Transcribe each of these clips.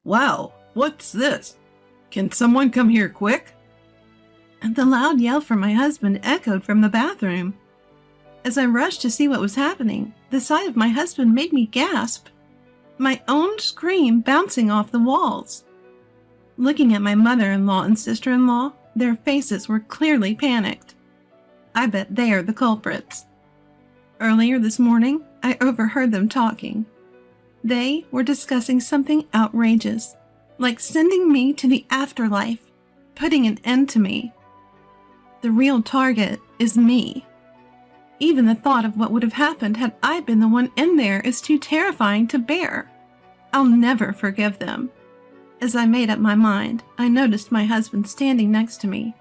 Wow, what's this? Can someone come here quick? And the loud yell from my husband echoed from the bathroom. As I rushed to see what was happening, the sight of my husband made me gasp, my own scream bouncing off the walls. Looking at my mother-in-law and sister-in-law, their faces were clearly panicked. I bet they are the culprits. Earlier this morning, I overheard them talking. They were discussing something outrageous, like sending me to the afterlife, putting an end to me. The real target is me. Even the thought of what would have happened had I been the one in there is too terrifying to bear. I'll never forgive them. As I made up my mind, I noticed my husband standing next to me.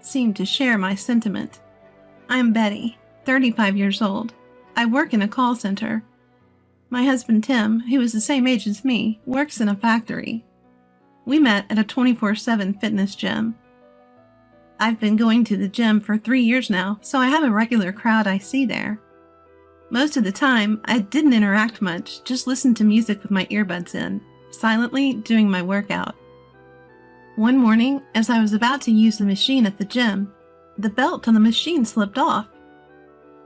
Seemed to share my sentiment. I'm Betty, 35 years old. I work in a call center. My husband Tim, who is the same age as me, works in a factory. We met at a 24/7 fitness gym. I've been going to the gym for 3 years now, so I have a regular crowd I see there. Most of the time, I didn't interact much, just listened to music with my earbuds in, silently doing my workout. One morning, as I was about to use the machine at the gym, the belt on the machine slipped off.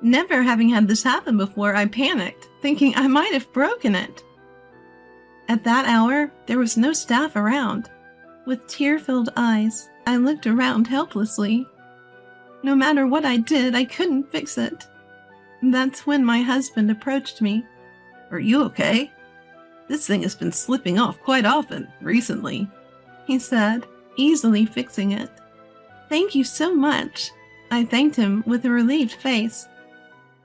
Never having had this happen before, I panicked, thinking I might have broken it. At that hour, there was no staff around. With tear-filled eyes, I looked around helplessly. No matter what I did, I couldn't fix it. That's when my husband approached me. Are you okay? This thing has been slipping off quite often recently, he said, easily fixing it. Thank you so much. I thanked him with a relieved face.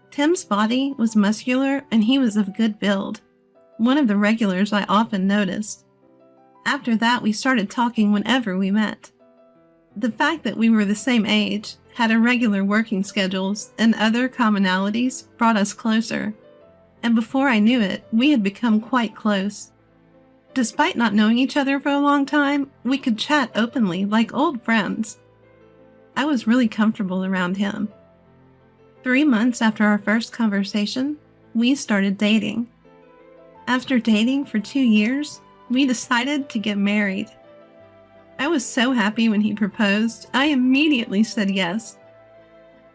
Tim's body was muscular and he was of good build, one of the regulars I often noticed. After that, we started talking whenever we met. The fact that we were the same age, had irregular working schedules, and other commonalities brought us closer, and before I knew it, we had become quite close. Despite not knowing each other for a long time, we could chat openly like old friends. I was really comfortable around him. 3 months after our first conversation, we started dating. After dating for 2 years, we decided to get married. I was so happy when he proposed, I immediately said yes.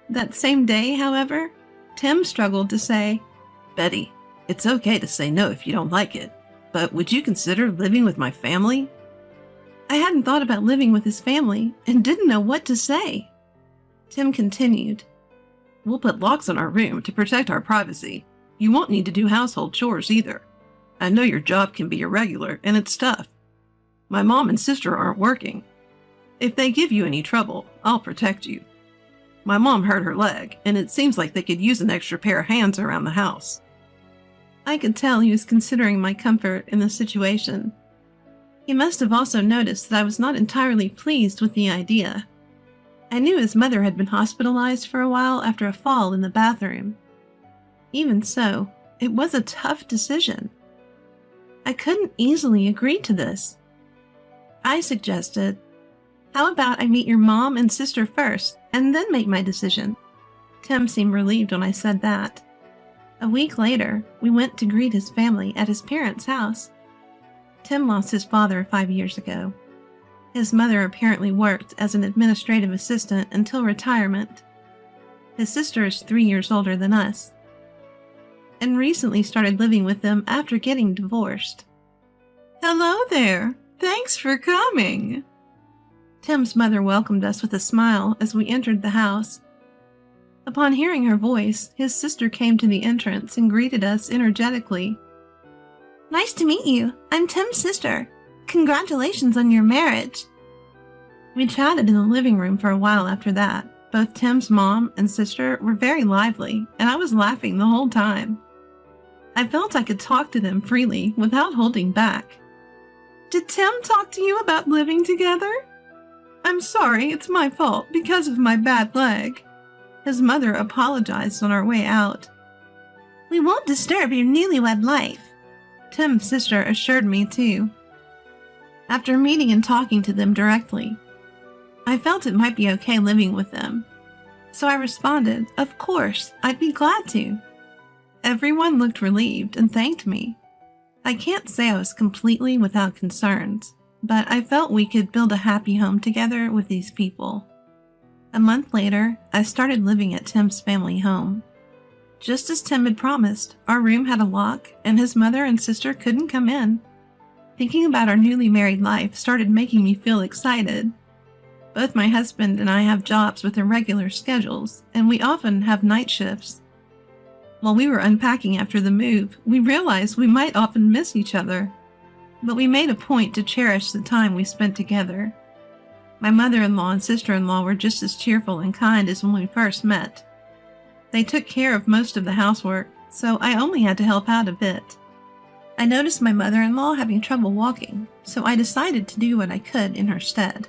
That same day, however, Tim struggled to say, Betty, it's okay to say no if you don't like it, but would you consider living with my family? I hadn't thought about living with his family and didn't know what to say. Tim continued, We'll put locks on our room to protect our privacy. You won't need to do household chores either. I know your job can be irregular and it's tough. My mom and sister aren't working. If they give you any trouble, I'll protect you. My mom hurt her leg, and it seems like they could use an extra pair of hands around the house. I could tell he was considering my comfort in the situation. He must have also noticed that I was not entirely pleased with the idea. I knew his mother had been hospitalized for a while after a fall in the bathroom. Even so, it was a tough decision. I couldn't easily agree to this. I suggested, how about I meet your mom and sister first, and then make my decision? Tim seemed relieved when I said that. A week later, we went to greet his family at his parents' house. Tim lost his father 5 years ago. His mother apparently worked as an administrative assistant until retirement. His sister is 3 years older than us, and recently started living with them after getting divorced. Hello there! Thanks for coming! Tim's mother welcomed us with a smile as we entered the house. Upon hearing her voice, his sister came to the entrance and greeted us energetically. Nice to meet you. I'm Tim's sister. Congratulations on your marriage. We chatted in the living room for a while after that. Both Tim's mom and sister were very lively, and I was laughing the whole time. I felt I could talk to them freely without holding back. Did Tim talk to you about living together? I'm sorry, it's my fault because of my bad leg. His mother apologized on our way out. We won't disturb your newlywed life, Tim's sister assured me too. After meeting and talking to them directly, I felt it might be okay living with them. So I responded, of course, I'd be glad to. Everyone looked relieved and thanked me. I can't say I was completely without concerns, but I felt we could build a happy home together with these people. A month later, I started living at Tim's family home. Just as Tim had promised, our room had a lock and his mother and sister couldn't come in. Thinking about our newly married life started making me feel excited. Both my husband and I have jobs with irregular schedules, and we often have night shifts. While we were unpacking after the move, we realized we might often miss each other, but we made a point to cherish the time we spent together. My mother-in-law and sister-in-law were just as cheerful and kind as when we first met. They took care of most of the housework, so I only had to help out a bit. I noticed my mother-in-law having trouble walking, so I decided to do what I could in her stead.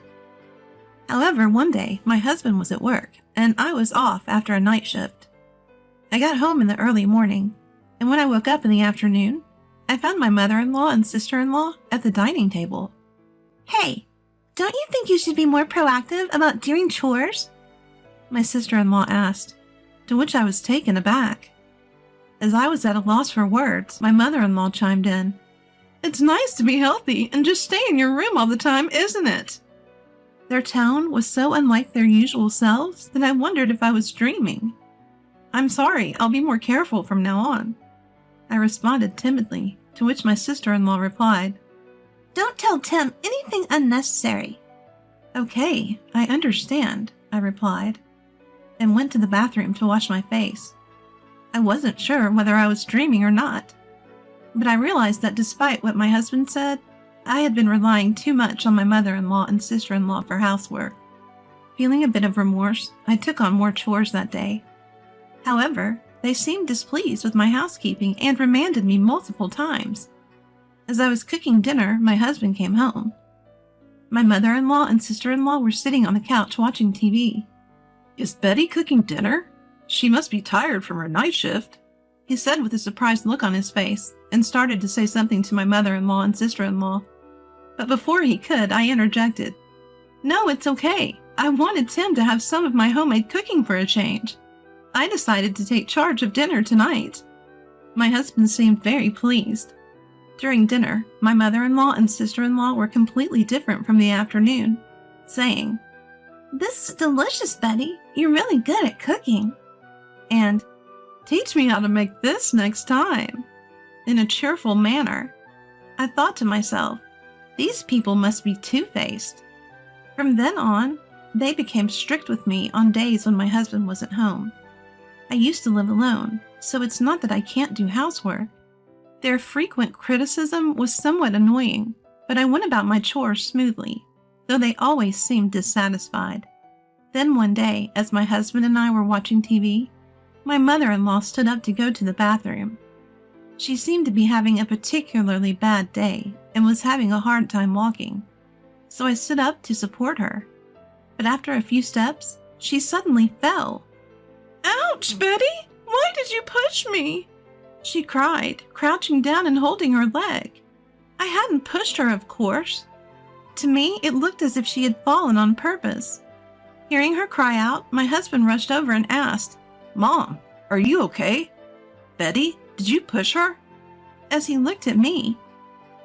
However, one day, my husband was at work, and I was off after a night shift. I got home in the early morning, and when I woke up in the afternoon, I found my mother-in-law and sister-in-law at the dining table. Hey, don't you think you should be more proactive about doing chores? My sister-in-law asked, to which I was taken aback. As I was at a loss for words, my mother-in-law chimed in. It's nice to be healthy and just stay in your room all the time, isn't it? Their tone was so unlike their usual selves that I wondered if I was dreaming. I'm sorry, I'll be more careful from now on. I responded timidly, to which my sister-in-law replied, Don't tell Tim anything unnecessary. Okay, I understand, I replied, and went to the bathroom to wash my face. I wasn't sure whether I was dreaming or not, but I realized that despite what my husband said, I had been relying too much on my mother-in-law and sister-in-law for housework. Feeling a bit of remorse, I took on more chores that day. However, they seemed displeased with my housekeeping and remanded me multiple times. As I was cooking dinner, my husband came home. My mother-in-law and sister-in-law were sitting on the couch watching TV. Is Betty cooking dinner? She must be tired from her night shift, he said with a surprised look on his face, and started to say something to my mother-in-law and sister-in-law. But before he could, I interjected. No, it's okay. I wanted Tim to have some of my homemade cooking for a change. I decided to take charge of dinner tonight. My husband seemed very pleased. During dinner, my mother-in-law and sister-in-law were completely different from the afternoon, saying, This is delicious, Betty. You're really good at cooking. And, teach me how to make this next time, in a cheerful manner. I thought to myself, these people must be two-faced. From then on, they became strict with me on days when my husband wasn't home. I used to live alone, so it's not that I can't do housework. Their frequent criticism was somewhat annoying, but I went about my chores smoothly, though they always seemed dissatisfied. Then one day, as my husband and I were watching TV, my mother-in-law stood up to go to the bathroom. She seemed to be having a particularly bad day and was having a hard time walking, so I stood up to support her. But after a few steps, she suddenly fell. Ouch, Betty! Why did you push me? She cried, crouching down and holding her leg. I hadn't pushed her, of course. To me, it looked as if she had fallen on purpose. Hearing her cry out, my husband rushed over and asked, Mom, are you okay? Betty, did you push her? As he looked at me.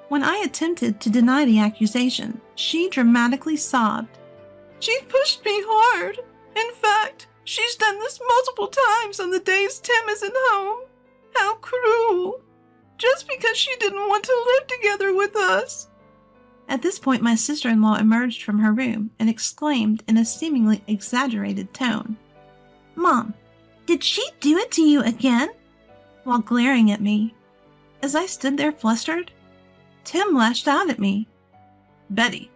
When I attempted to deny the accusation, she dramatically sobbed. She pushed me hard. In fact, she's done this multiple times on the days Tim isn't home. How cruel. Just because she didn't want to live together with us. At this point, my sister-in-law emerged from her room and exclaimed in a seemingly exaggerated tone, Mom, did she do it to you again? While glaring at me. As I stood there flustered, Tim lashed out at me. Betty,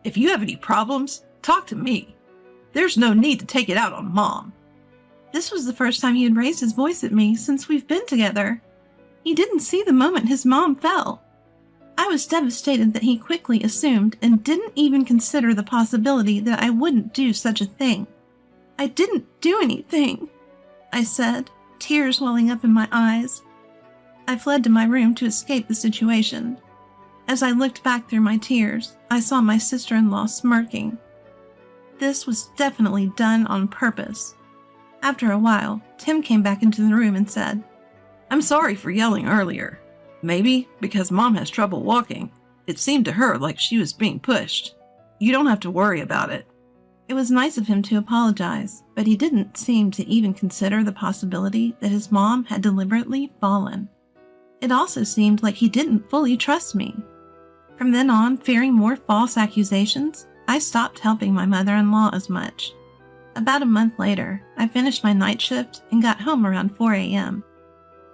if you have any problems, talk to me. There's no need to take it out on Mom. This was the first time he had raised his voice at me since we've been together. He didn't see the moment his mom fell. I was devastated that he quickly assumed and didn't even consider the possibility that I wouldn't do such a thing. I didn't do anything, I said, tears welling up in my eyes. I fled to my room to escape the situation. As I looked back through my tears, I saw my sister-in-law smirking. This was definitely done on purpose. After a while, Tim came back into the room and said, I'm sorry for yelling earlier. Maybe because Mom has trouble walking, it seemed to her like she was being pushed. You don't have to worry about it. It was nice of him to apologize, but he didn't seem to even consider the possibility that his mom had deliberately fallen. It also seemed like he didn't fully trust me. From then on, fearing more false accusations, I stopped helping my mother-in-law as much. About a month later, I finished my night shift and got home around 4 a.m.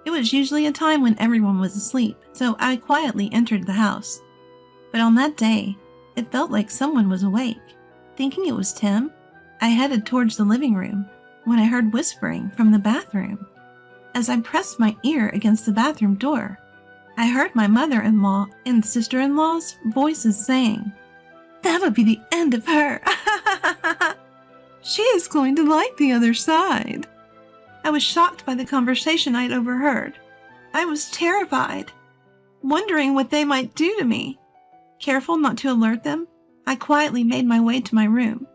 It was usually a time when everyone was asleep, so I quietly entered the house. But on that day, it felt like someone was awake. Thinking it was Tim, I headed towards the living room when I heard whispering from the bathroom. As I pressed my ear against the bathroom door, I heard my mother-in-law and sister-in-law's voices saying, "That'll be the end of her. She is going to like the other side." I was shocked by the conversation I'd overheard. I was terrified, wondering what they might do to me. Careful not to alert them, I quietly made my way to my room.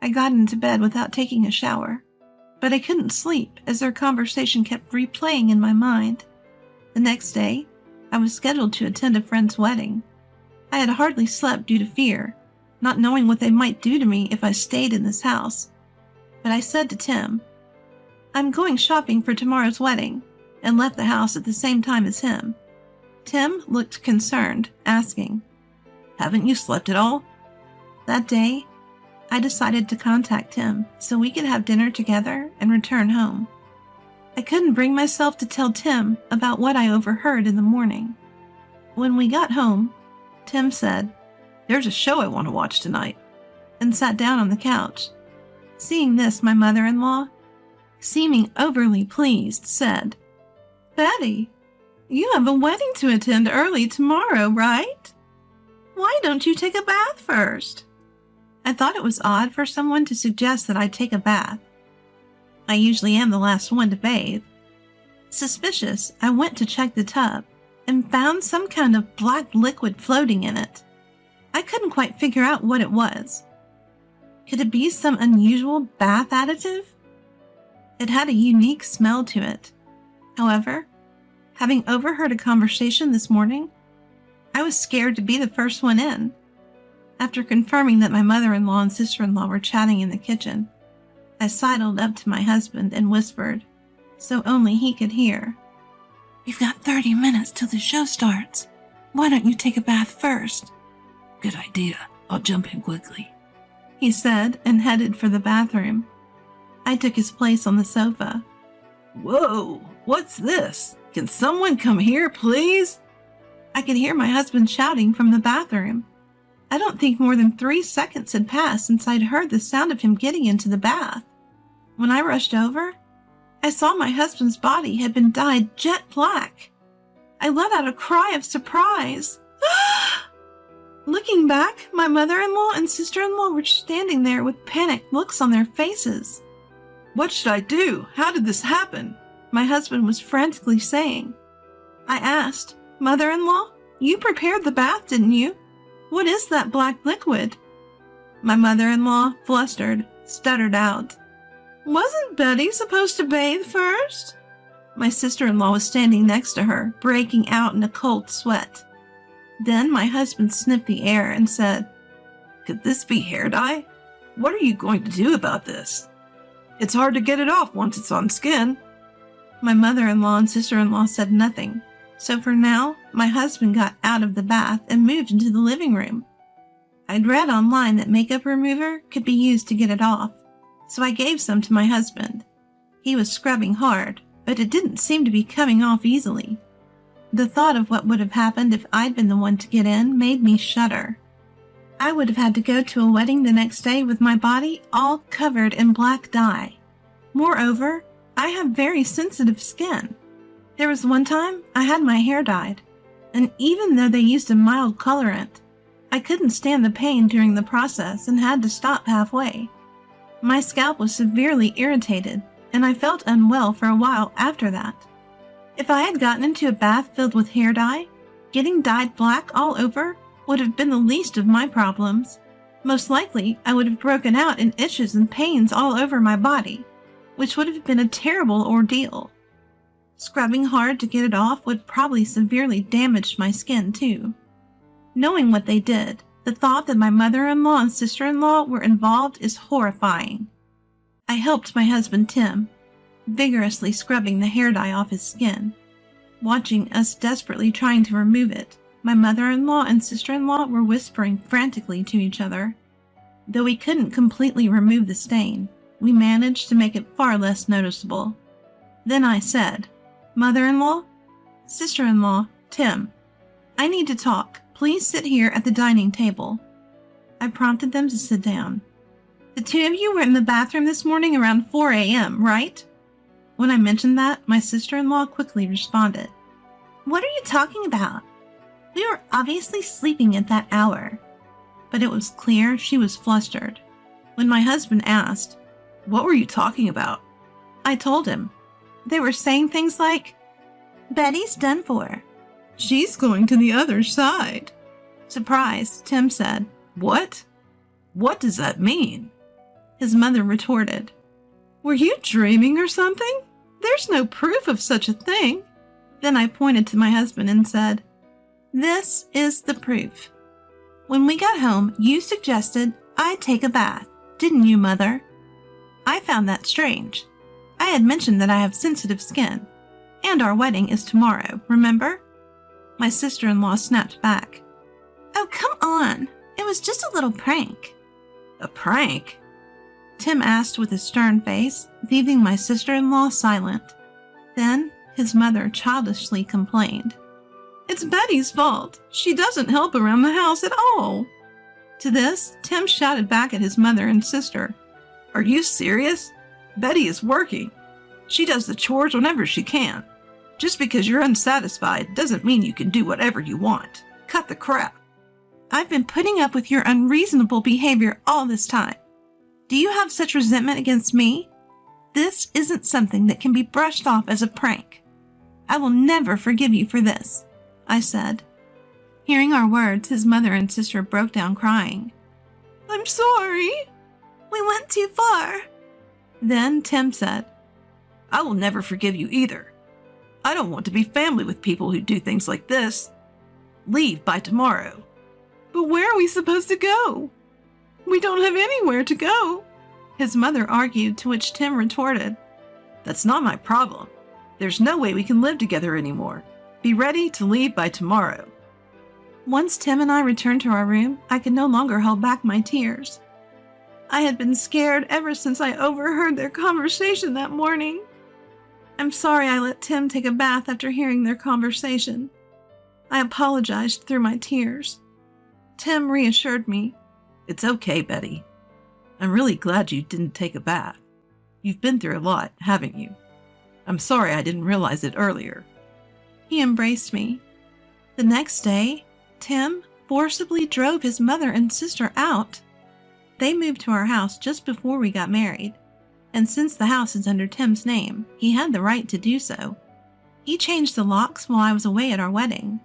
I got into bed without taking a shower, but I couldn't sleep as their conversation kept replaying in my mind. The next day, I was scheduled to attend a friend's wedding. I had hardly slept due to fear, not knowing what they might do to me if I stayed in this house. But I said to Tim, "I'm going shopping for tomorrow's wedding," and left the house at the same time as him. Tim looked concerned, asking, "Haven't you slept at all?" That day, I decided to contact him so we could have dinner together and return home. I couldn't bring myself to tell Tim about what I overheard in the morning. When we got home, Tim said, "There's a show I want to watch tonight," and sat down on the couch. Seeing this, my mother-in-law, seeming overly pleased, said, "Betty, you have a wedding to attend early tomorrow, right? Why don't you take a bath first?" I thought it was odd for someone to suggest that I take a bath. I usually am the last one to bathe. Suspicious, I went to check the tub and found some kind of black liquid floating in it. I couldn't quite figure out what it was. Could it be some unusual bath additive? It had a unique smell to it. However, having overheard a conversation this morning, I was scared to be the first one in. After confirming that my mother-in-law and sister-in-law were chatting in the kitchen, I sidled up to my husband and whispered, so only he could hear, "We've got 30 minutes till the show starts. Why don't you take a bath first?" "Good idea. I'll jump in quickly," he said, and headed for the bathroom. I took his place on the sofa. "Whoa, what's this? Can someone come here, please?" I could hear my husband shouting from the bathroom. I don't think more than 3 seconds had passed since I'd heard the sound of him getting into the bath. When I rushed over, I saw my husband's body had been dyed jet black. I let out a cry of surprise. Looking back, my mother-in-law and sister-in-law were standing there with panicked looks on their faces. "What should I do? How did this happen?" My husband was frantically saying. I asked, "Mother-in-law, you prepared the bath, didn't you? What is that black liquid?" My mother-in-law, flustered, stuttered out, "Wasn't Betty supposed to bathe first?" My sister-in-law was standing next to her, breaking out in a cold sweat. Then my husband sniffed the air and said, "Could this be hair dye? What are you going to do about this? It's hard to get it off once it's on skin." My mother-in-law and sister-in-law said nothing, so for now, my husband got out of the bath and moved into the living room. I'd read online that makeup remover could be used to get it off, so I gave some to my husband. He was scrubbing hard, but it didn't seem to be coming off easily. The thought of what would have happened if I'd been the one to get in made me shudder. I would have had to go to a wedding the next day with my body all covered in black dye. Moreover, I have very sensitive skin. There was one time I had my hair dyed, and even though they used a mild colorant, I couldn't stand the pain during the process and had to stop halfway. My scalp was severely irritated, and I felt unwell for a while after that. If I had gotten into a bath filled with hair dye, getting dyed black all over would have been the least of my problems. Most likely, I would have broken out in itches and pains all over my body, which would have been a terrible ordeal. Scrubbing hard to get it off would probably severely damage my skin, too. Knowing what they did, the thought that my mother-in-law and sister-in-law were involved is horrifying. I helped my husband Tim, vigorously scrubbing the hair dye off his skin. Watching us desperately trying to remove it, my mother-in-law and sister-in-law were whispering frantically to each other. Though we couldn't completely remove the stain, we managed to make it far less noticeable. Then I said, "Mother-in-law, sister-in-law, Tim, I need to talk. Please sit here at the dining table." I prompted them to sit down. "The two of you were in the bathroom this morning around 4 a.m., right?" When I mentioned that, my sister-in-law quickly responded, "What are you talking about? We were obviously sleeping at that hour." But it was clear she was flustered. When my husband asked, "What were you talking about?" I told him. They were saying things like, "Betty's done for. "She's going to the other side." Surprised, Tim said, What? What does that mean? His mother retorted, "Were you dreaming or something? There's no proof of such a thing." Then I pointed to my husband and said, "This is the proof. When we got home, you suggested I take a bath, didn't you, Mother?" I found that strange. I had mentioned that I have sensitive skin, and our wedding is tomorrow, remember? My sister-in-law snapped back. "Oh, come on. It was just a little prank." A prank? Tim asked with a stern face, leaving my sister-in-law silent. Then his mother childishly complained, "It's Betty's fault. She doesn't help around the house at all." To this, Tim shouted back at his mother and sister, Are you serious? Betty is working. She does the chores whenever she can. Just because you're unsatisfied doesn't mean you can do whatever you want. Cut the crap. "I've been putting up with your unreasonable behavior all this time. Do you have such resentment against me? This isn't something that can be brushed off as a prank. I will never forgive you for this," I said. Hearing our words, his mother and sister broke down crying. "I'm sorry. We went too far." Then Tim said, I will never forgive you either. I don't want to be family with people who do things like this. Leave by tomorrow." "But where are we supposed to go? We don't have anywhere to go," his mother argued, to which Tim retorted, That's not my problem. There's no way we can live together anymore. Be ready to leave by tomorrow. Once Tim and I returned to our room, I could no longer hold back my tears. I had been scared ever since I overheard their conversation that morning. I'm sorry I let Tim take a bath after hearing their conversation. I apologized through my tears. Tim reassured me. It's okay, Betty. I'm really glad you didn't take a bath. You've been through a lot, haven't you? I'm sorry I didn't realize it earlier. He embraced me. The next day, Tim forcibly drove his mother and sister out. They moved to our house just before we got married, and since the house is under Tim's name, he had the right to do so. He changed the locks while I was away at our wedding.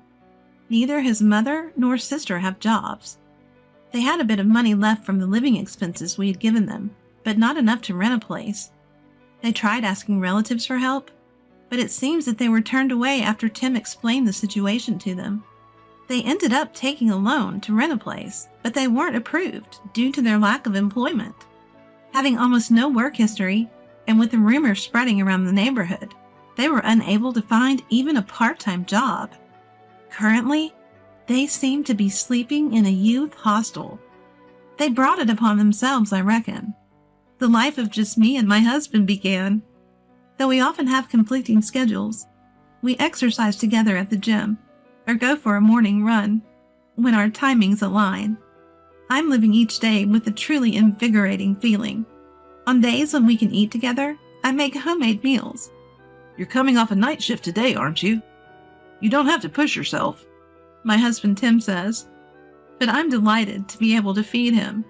Neither his mother nor sister have jobs. They had a bit of money left from the living expenses we had given them, but not enough to rent a place. They tried asking relatives for help, but it seems that they were turned away after Tim explained the situation to them. They ended up taking a loan to rent a place, but they weren't approved due to their lack of employment. Having almost no work history, and with the rumors spreading around the neighborhood, they were unable to find even a part-time job. Currently, they seem to be sleeping in a youth hostel. They brought it upon themselves, I reckon. The life of just me and my husband began. Though we often have conflicting schedules, we exercise together at the gym or go for a morning run when our timings align. I'm living each day with a truly invigorating feeling. On days when we can eat together, I make homemade meals. You're coming off a night shift today, aren't you? You don't have to push yourself. My husband Tim says, but I'm delighted to be able to feed him.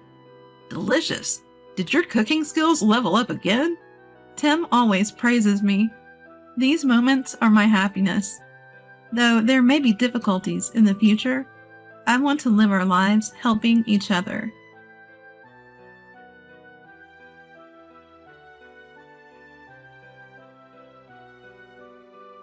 Delicious. Did your cooking skills level up again? Tim always praises me. These moments are my happiness. Though there may be difficulties in the future, I want to live our lives helping each other.